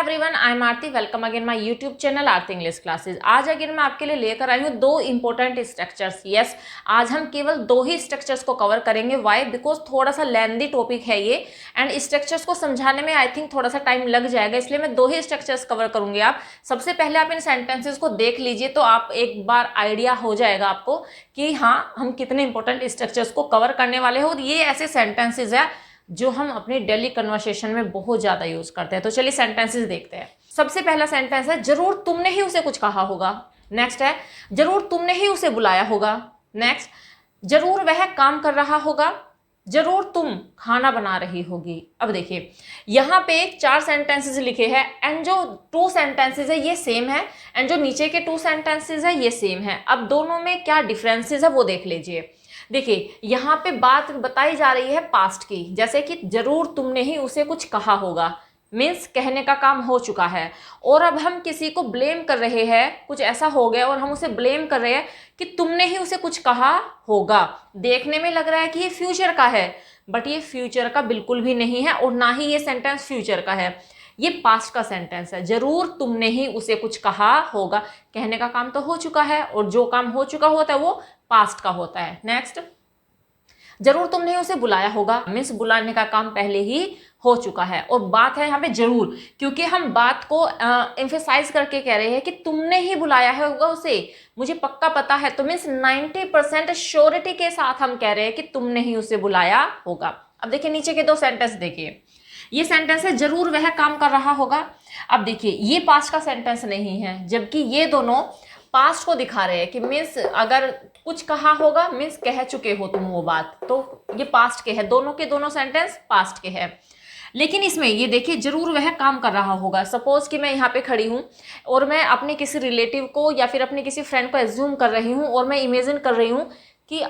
Everyone, I am Aarti. Welcome again my YouTube channel Aarti English classes. आज again मैं आपके लिए लेकर आई हूँ दो इंपॉर्टेंट स्ट्रक्चर्स। यस, आज हम केवल दो ही स्ट्रक्चर्स को कवर करेंगे। वाई? बिकॉज थोड़ा सा लेंदी टॉपिक है ये एंड स्ट्रक्चर्स को समझाने में आई थिंक थोड़ा सा टाइम लग जाएगा, इसलिए मैं दो ही स्ट्रक्चर्स कवर करूंगी। आप सबसे पहले आप इन सेंटेंसेस को देख लीजिए तो आप एक बार आइडिया हो जाएगा आपको कि हाँ, हम कितने इंपॉर्टेंट स्ट्रक्चर्स को कवर करने वाले हैं। और ये ऐसे सेंटेंसेस है जो हम अपने डेली कन्वर्सेशन में बहुत ज्यादा यूज करते हैं। तो चलिए सेंटेंसेस देखते हैं। सबसे पहला सेंटेंस है, जरूर तुमने ही उसे कुछ कहा होगा। नेक्स्ट है, जरूर तुमने ही उसे बुलाया होगा। नेक्स्ट, जरूर वह काम कर रहा होगा। जरूर तुम खाना बना रही होगी। अब देखिए यहाँ पे चार सेंटेंसेस लिखे हैं एंड जो टू सेंटेंसेस है ये सेम है एंड जो नीचे के टू सेंटेंसेस है ये सेम है। अब दोनों में क्या डिफरेंसेस है वो देख लीजिए। देखिए यहाँ पे बात बताई जा रही है पास्ट की, जैसे कि जरूर तुमने ही उसे कुछ कहा होगा, मीन्स कहने का काम हो चुका है। और अब हम किसी को ब्लेम कर रहे हैं, कुछ ऐसा हो गया और हम उसे ब्लेम कर रहे हैं कि तुमने ही उसे कुछ कहा होगा। देखने में लग रहा है कि ये फ्यूचर का है, बट ये फ्यूचर का बिल्कुल भी नहीं है और ना ही ये सेंटेंस फ्यूचर का है, ये पास्ट का सेंटेंस है। जरूर तुमने ही उसे कुछ कहा होगा, कहने का काम तो हो चुका है और जो काम हो चुका होता है वो पास्ट का होता है। नेक्स्ट, जरूर तुमने ही उसे बुलाया होगा, मीन्स बुलाने का काम पहले ही हो चुका है। और बात है यहाँ पे जरूर, क्योंकि हम बात को एम्फेसाइज करके कह रहे हैं कि तुमने ही बुलाया है होगा उसे, मुझे पक्का पता है। तो मीन्स 90% श्योरिटी के साथ हम कह रहे हैं कि तुमने ही उसे बुलाया होगा। अब देखिए नीचे के दो सेंटेंस देखिए। ये सेंटेंस है, जरूर वह काम कर रहा होगा। अब देखिए ये पास्ट का सेंटेंस नहीं है, जबकि ये दोनों पास्ट को दिखा रहे हैं कि मीन्स अगर कुछ कहा होगा मीन्स कह चुके हो तुम वो बात, तो ये पास्ट के है। दोनों के दोनों सेंटेंस पास्ट के हैं। लेकिन इसमें ये देखिए, जरूर वह काम कर रहा होगा। सपोज कि मैं यहाँ पे खड़ी हूँ और मैं अपने किसी रिलेटिव को या फिर अपने किसी फ्रेंड को एज्यूम कर रही हूँ और मैं इमेजिन कर रही हूँ कि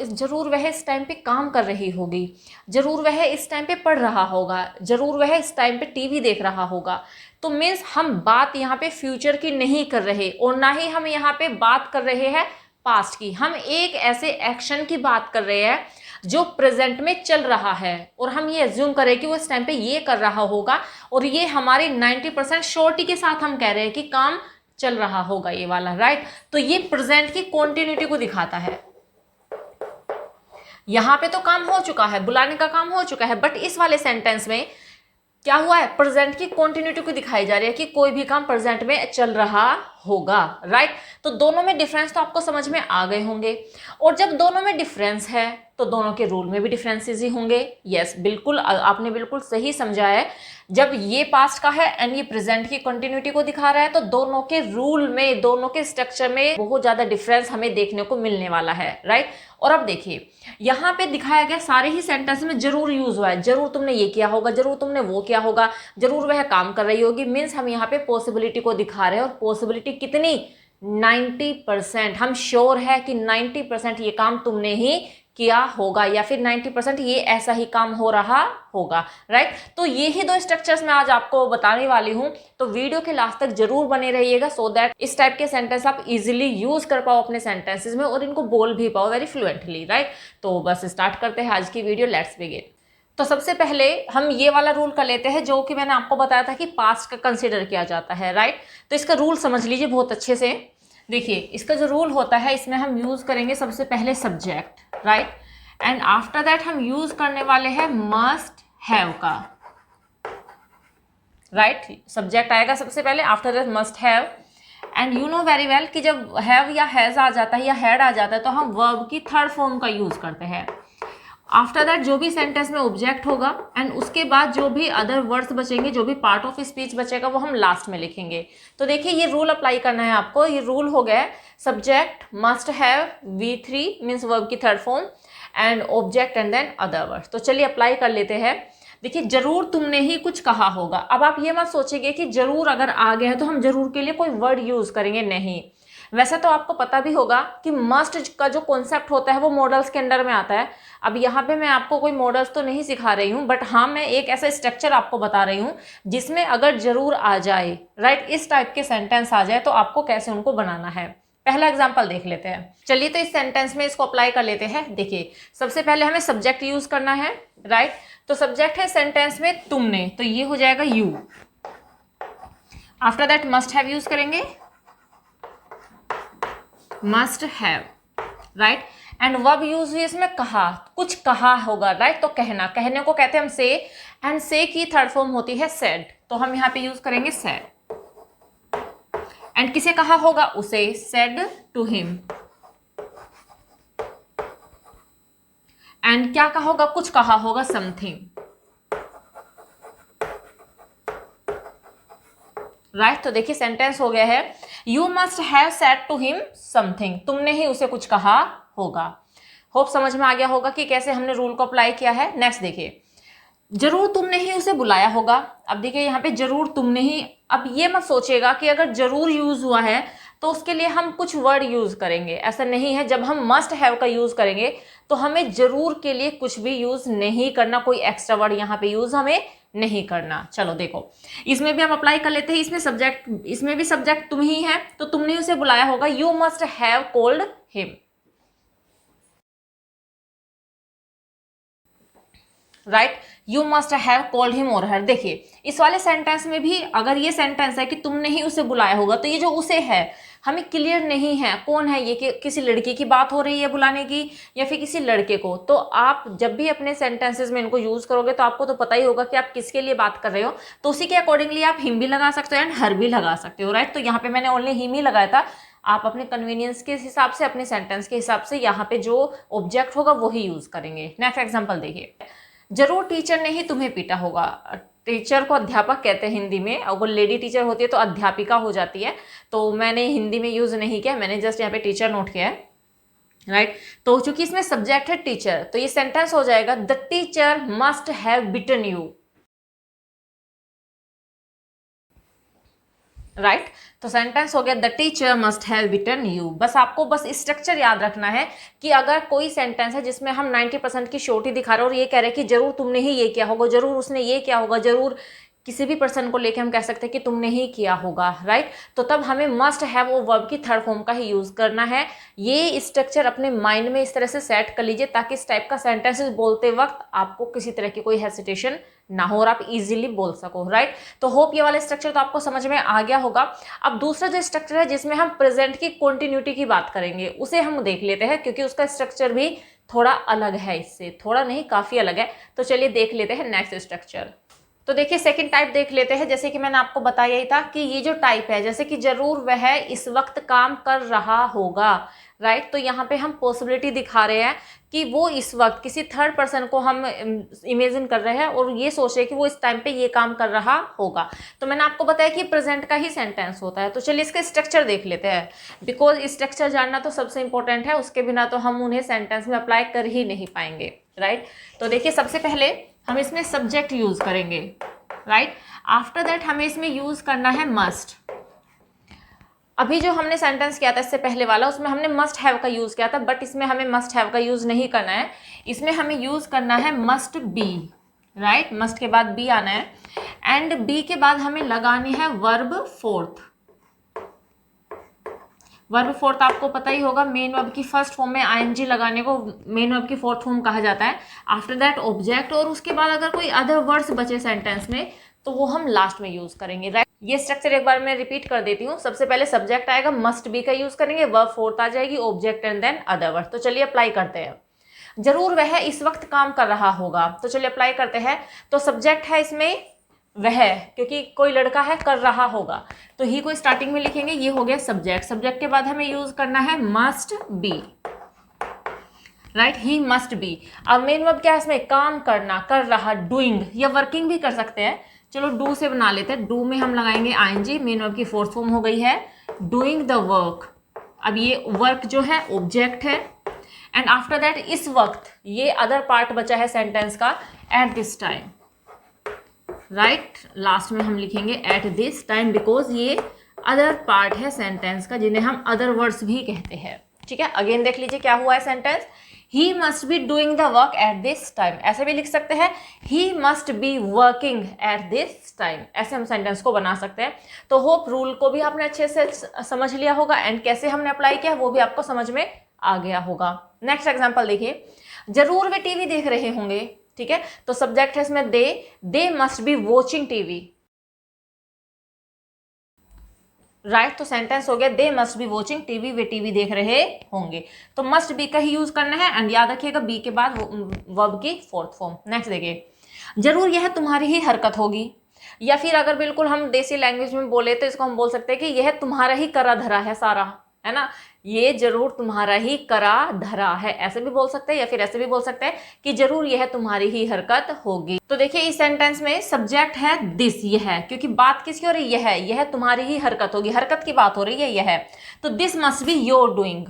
जरूर वह इस टाइम पे काम कर रही होगी, जरूर वह इस टाइम पे पढ़ रहा होगा, जरूर वह इस टाइम पे टीवी देख रहा होगा। तो मीन्स हम बात यहाँ पे फ्यूचर की नहीं कर रहे और ना ही हम यहाँ पे बात कर रहे हैं पास्ट की। हम एक ऐसे एक्शन की बात कर रहे हैं जो प्रेजेंट में चल रहा है और हम ये एज्यूम कर रहे हैं कि वो इस टाइम पे ये कर रहा होगा और ये हमारी 90% श्योरिटी के साथ हम कह रहे हैं कि काम चल रहा होगा ये वाला, राइट। तो ये प्रेजेंट की कॉन्टिन्यूटी को दिखाता है। यहाँ पे तो काम हो चुका है, बुलाने का काम हो चुका है, बट इस वाले सेंटेंस में क्या हुआ है, प्रेजेंट की कॉन्टिन्यूटी को दिखाई जा रही है कि कोई भी काम प्रेजेंट में चल रहा होगा, राइट। तो दोनों में डिफरेंस तो आपको समझ में आ गए होंगे। और जब दोनों में डिफरेंस है तो दोनों के रूल में भी डिफरेंसेस ही होंगे। यस, बिल्कुल आपने बिल्कुल सही समझा है। जब ये पास्ट का है एंड ये प्रेजेंट की कंटिन्यूटी को दिखा रहा है तो दोनों के रूल में, दोनों के स्ट्रक्चर में बहुत ज्यादा डिफरेंस हमें देखने को मिलने वाला है, राइट। और अब देखिए यहाँ पे दिखाया गया सारे ही सेंटेंस में जरूर यूज हुआ है। जरूर तुमने ये किया होगा, जरूर तुमने वो किया होगा, जरूर वह काम कर रही होगी। मीन्स हम यहाँ पे पॉसिबिलिटी को दिखा रहे हैं और पॉसिबिलिटी कितनी, 90%। हम श्योर है कि 90% ये काम तुमने ही किया होगा या फिर 90% ये ऐसा ही काम हो रहा होगा, राइट। तो ये ही दो स्ट्रक्चर्स मैं आज आपको बताने वाली हूं, तो वीडियो के लास्ट तक जरूर बने रहिएगा सो दैट इस टाइप के सेंटेंस आप इजीली यूज कर पाओ अपने सेंटेंसेस में और इनको बोल भी पाओ वेरी फ्लुएंटली, राइट। तो बस स्टार्ट करते हैं आज की वीडियो, लेट्स बिगिन। तो सबसे पहले हम ये वाला रूल कर लेते हैं जो कि मैंने आपको बताया था कि पास्ट का कंसिडर किया जाता है, राइट। तो इसका रूल समझ लीजिए बहुत अच्छे से। देखिए इसका जो रूल होता है इसमें हम यूज करेंगे सबसे पहले subject, right, and after that हम यूज करने वाले हैं मस्ट हैव का, राइट। सब्जेक्ट आएगा सबसे पहले, after that must have. And you know very well कि जब हैव या हैज आ जाता है या हैड आ जाता है तो हम वर्ब की थर्ड फॉर्म का यूज करते हैं। आफ्टर दैट जो भी सेंटेंस में ऑब्जेक्ट होगा एंड उसके बाद जो भी अदर वर्ड्स बचेंगे, जो भी पार्ट ऑफ स्पीच बचेगा वो हम लास्ट में लिखेंगे। तो देखिए ये रूल अप्लाई करना है आपको। ये रूल हो गया subject must have V3 means verb की third form and object and then other words. तो चलिए अप्लाई कर लेते हैं। देखिए जरूर तुमने ही कुछ कहा होगा। अब आप ये मत सोचिए कि जरूर अगर आ गया है तो हम जरूर के लिए कोई वर्ड यूज करेंगे, नहीं। वैसे तो आपको पता भी होगा कि मस्ट का जो कॉन्सेप्ट होता है वो मॉडल्स के अंडर में आता है। अब यहाँ पे मैं आपको कोई मॉडल्स तो नहीं सिखा रही हूँ, बट हाँ मैं एक ऐसा स्ट्रक्चर आपको बता रही हूँ जिसमें अगर जरूर आ जाए, राइट, इस टाइप के सेंटेंस आ जाए तो आपको कैसे उनको बनाना है। पहला एग्जांपल देख लेते हैं। चलिए तो इस सेंटेंस में इसको अप्लाई कर लेते हैं। देखिए सबसे पहले हमें सब्जेक्ट यूज करना है, राइट। तो सब्जेक्ट है सेंटेंस में तुमने, तो ये हो जाएगा you. After that must have use करेंगे, must have, right. And verb use हुई इसमें कहा, कुछ कहा होगा, राइट। तो कहना, कहने को कहते हैं हम से, एंड से की थर्ड फॉर्म होती है सेड, तो हम यहाँ पे यूज करेंगे सेड। एंड किसे कहा होगा, उसे, सेड टू हिम। एंड क्या कहा होगा, कुछ कहा होगा, समथिंग, राइट। तो देखिए सेंटेंस हो गया है, you must have said to him something, तुमने ही उसे कुछ कहा होगा। होप समझ में आ गया होगा कि कैसे हमने रूल को अप्लाई किया है। नेक्स्ट देखिए, जरूर तुमने ही उसे बुलाया होगा। अब देखिए यहाँ पे जरूर तुमने ही, अब ये मत सोचिएगा कि अगर जरूर यूज हुआ है तो उसके लिए हम कुछ वर्ड यूज करेंगे, ऐसा नहीं है। जब हम मस्ट हैव का यूज करेंगे तो हमें जरूर के लिए कुछ भी यूज नहीं करना, कोई एक्स्ट्रा वर्ड यहाँ पे यूज हमें नहीं करना। चलो देखो, इसमें भी हम अप्लाई कर लेते हैं। इसमें सब्जेक्ट, इसमें भी सब्जेक्ट तुम ही है, तो तुमने उसे बुलाया होगा, you must have called him, right. You must have called him और हर। देखिए इस वाले सेंटेंस में भी अगर ये सेंटेंस है कि तुमने ही उसे बुलाया होगा, तो ये जो उसे है हमें क्लियर नहीं है कौन है ये, कि किसी लड़की की बात हो रही है बुलाने की या फिर किसी लड़के को। तो आप जब भी अपने सेंटेंसेस में इनको यूज करोगे तो आपको तो पता ही होगा कि आप किसके लिए बात कर रहे हो, तो उसी के अकॉर्डिंगली आप हिम भी लगा सकते हो एंड हर भी लगा सकते हो, राइट। तो यहाँ पे मैंने ओनली हिम ही लगाया था, आप अपने कन्वीनियंस के हिसाब से, अपने सेंटेंस के हिसाब से यहाँ पे जो ऑब्जेक्ट होगा वही यूज करेंगे। नेक्स्ट एग्जाम्पल देखिए, जरूर टीचर ने ही तुम्हें पीटा होगा। टीचर को अध्यापक कहते हैं हिंदी में, अगर लेडी टीचर होती है तो अध्यापिका हो जाती है, तो मैंने हिंदी में यूज नहीं किया, मैंने जस्ट यहाँ पे टीचर नोट किया है, राइट। तो चूंकि इसमें सब्जेक्ट है टीचर, तो ये सेंटेंस हो जाएगा, the teacher must have beaten you, right. तो सेंटेंस हो गया, the teacher must have beaten you. बस आपको बस स्ट्रक्चर याद रखना है कि अगर कोई सेंटेंस है जिसमें हम 90% की श्योरिटी दिखा रहे हैं और ये कह रहे हैं कि जरूर तुमने ही ये किया होगा, जरूर उसने ये किया होगा, जरूर किसी भी पर्सन को लेके हम कह सकते हैं कि तुमने ही किया होगा, राइट। तो तब हमें मस्ट हैव वो वर्ब की थर्ड फॉर्म का ही यूज करना है। ये स्ट्रक्चर अपने माइंड में इस तरह से सेट कर लीजिए ताकि इस टाइप का सेंटेंसेस बोलते वक्त आपको किसी तरह की कोई हेसिटेशन ना हो और आप इजीली बोल सको, राइट। तो होप ये वाला स्ट्रक्चर तो आपको समझ में आ गया होगा। अब दूसरा जो स्ट्रक्चर है जिसमें हम प्रेजेंट की कंटिन्यूटी की बात करेंगे, उसे हम देख लेते हैं, क्योंकि उसका स्ट्रक्चर भी थोड़ा अलग है, इससे थोड़ा नहीं काफी अलग है। तो चलिए देख लेते हैं नेक्स्ट स्ट्रक्चर। तो देखिए सेकंड टाइप देख लेते हैं। जैसे कि मैंने आपको बताया ही था कि ये जो टाइप है, जैसे कि जरूर वह इस वक्त काम कर रहा होगा, राइट। तो यहाँ पे हम पॉसिबिलिटी दिखा रहे हैं कि वो इस वक्त किसी थर्ड पर्सन को हम इमेजिन कर रहे हैं और ये सोच रहे हैं कि वो इस टाइम पे ये काम कर रहा होगा। तो मैंने आपको बताया कि प्रेजेंट का ही सेंटेंस होता है। तो चलिए इसका स्ट्रक्चर देख लेते हैं, बिकॉज स्ट्रक्चर जानना तो सबसे इंपॉर्टेंट है, उसके बिना तो हम उन्हें सेंटेंस में अप्लाई कर ही नहीं पाएंगे, राइट। तो देखिए सबसे पहले हम इसमें सब्जेक्ट यूज करेंगे, राइट। आफ्टर दैट हमें इसमें यूज करना है मस्ट। अभी जो हमने सेंटेंस किया था इससे पहले वाला, उसमें हमने मस्ट हैव का यूज किया था, बट इसमें हमें मस्ट हैव का यूज नहीं करना है। इसमें हमें यूज करना है मस्ट बी, राइट। मस्ट के बाद बी आना है एंड बी के बाद हमें लगानी है वर्ब फोर्थ। वर्ब फोर्थ आपको पता ही होगा, मेन वर्ब की फर्स्ट फॉर्म में आईएनजी लगाने को मेन वर्ब की फोर्थ फॉर्म कहा जाता है। आफ्टर दैट ऑब्जेक्ट, और उसके बाद अगर कोई अदर वर्ड्स बचे सेंटेंस में तो वो हम लास्ट में यूज करेंगे, राइट। ये स्ट्रक्चर एक बार मैं रिपीट कर देती हूँ। सबसे पहले सब्जेक्ट आएगा, मस्ट बी का यूज करेंगे, वर्ब फोर्थ आ जाएगी, object and then other word. तो चलिए अप्लाई करते हैं। जरूर वह इस वक्त काम कर रहा होगा, तो चलिए अप्लाई करते हैं। तो सब्जेक्ट है इसमें वह, क्योंकि कोई लड़का है, कर रहा होगा, तो ही को स्टार्टिंग में लिखेंगे, ये हो गया सब्जेक्ट। सब्जेक्ट के बाद हमें यूज करना है must be, right. He must be. अब मेन वर्ब क्या है इसमें, काम करना, कर रहा, डूइंग, या वर्किंग भी कर सकते हैं। चलो डू से बना लेते हैं। डू में हम लगाएंगे आईएनजी, मेन वर्ब की फोर्थ फॉर्म हो गई है, डूइंग द वर्क। अब ये वर्क जो है ऑब्जेक्ट है एंड आफ्टर दैट इस वक्त, ये अदर पार्ट बचा है सेंटेंस का, at this time, right. Last में हम लिखेंगे एट दिस टाइम, बिकॉज ये अदर पार्ट है सेंटेंस का जिन्हें हम अदर वर्ड्स भी कहते हैं, ठीक है। अगेन देख लीजिए क्या हुआ है sentence, he must be doing the work at this time. ऐसे भी लिख सकते हैं, he must be working at this time, ऐसे हम सेंटेंस को बना सकते हैं। तो होप रूल को भी आपने अच्छे से समझ लिया होगा एंड कैसे हमने अप्लाई किया वो भी आपको समझ में आ गया होगा। नेक्स्ट एग्जाम्पल देखिए, जरूर वे टीवी देख रहे होंगे, ठीक है। तो सब्जेक्ट है इसमें they must be watching TV, right, तो सेंटेंस हो गया they must be watching TV, way TV देख रहे होंगे। तो मस्ट बी का ही यूज करना है एंड याद रखिएगा बी के बाद वर्ब की फोर्थ फॉर्म। नेक्स्ट देखिए, जरूर यह तुम्हारी ही हरकत होगी, या फिर अगर बिल्कुल हम देसी लैंग्वेज में बोले तो इसको हम बोल सकते हैं कि यह तुम्हारा ही करा धरा है सारा, है ना, ये जरूर तुम्हारा ही करा धरा है, ऐसे भी बोल सकते हैं या फिर ऐसे भी बोल सकते हैं कि जरूर यह तुम्हारी ही हरकत होगी। तो देखिए इस सेंटेंस में सब्जेक्ट है दिस, यह है, क्योंकि बात किसकी हो रही है, यह तुम्हारी ही हरकत होगी, हरकत की बात हो रही है यह, तो this must be your doing,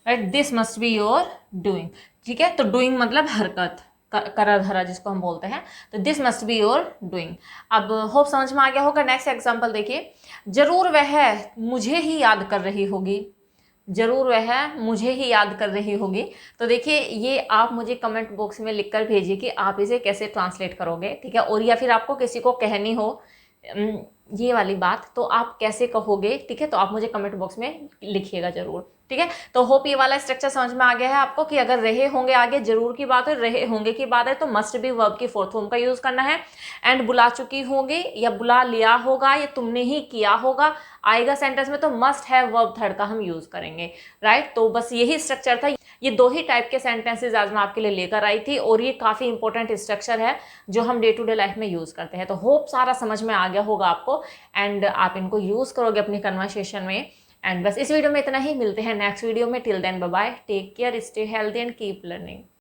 right, this must be your doing, ठीक है, तो डूइंग मतलब हरकत, करा धरा जिसको हम बोलते हैं, तो this must be your doing. अब होप समझ में आ गया होगा। नेक्स्ट एग्जांपल देखिए, जरूर वह मुझे ही याद कर रही होगी, जरूर वह मुझे ही याद कर रही होगी। तो देखिए ये आप मुझे कमेंट बॉक्स में लिखकर भेजिए कि आप इसे कैसे ट्रांसलेट करोगे, ठीक है, और या फिर आपको किसी को कहनी हो ये वाली बात तो आप कैसे कहोगे, ठीक है, तो आप मुझे कमेंट बॉक्स में लिखिएगा जरूर, ठीक है। तो होप ये वाला स्ट्रक्चर समझ में आ गया है आपको कि अगर रहे होंगे आगे जरूर की बात है, रहे होंगे की बात है तो मस्ट बी वर्ब की फोर्थ फॉर्म का यूज करना है, एंड बुला चुकी होंगी या बुला लिया होगा या तुमने ही किया होगा आएगा सेंटेंस में तो मस्ट हैव वर्ब थर्ड का हम यूज करेंगे, राइट। तो बस यही स्ट्रक्चर था, ये दो ही टाइप के सेंटेंसेस आज मैं आपके लिए लेकर आई थी और ये काफी इंपॉर्टेंट स्ट्रक्चर है जो हम डे टू डे लाइफ में यूज करते हैं। तो होप सारा समझ में आ गया होगा आपको एंड आप इनको यूज करोगे अपनी कन्वर्सेशन में। एंड बस इस वीडियो में इतना ही, मिलते हैं नेक्स्ट वीडियो में। Till then bye bye, take care, stay healthy and keep learning.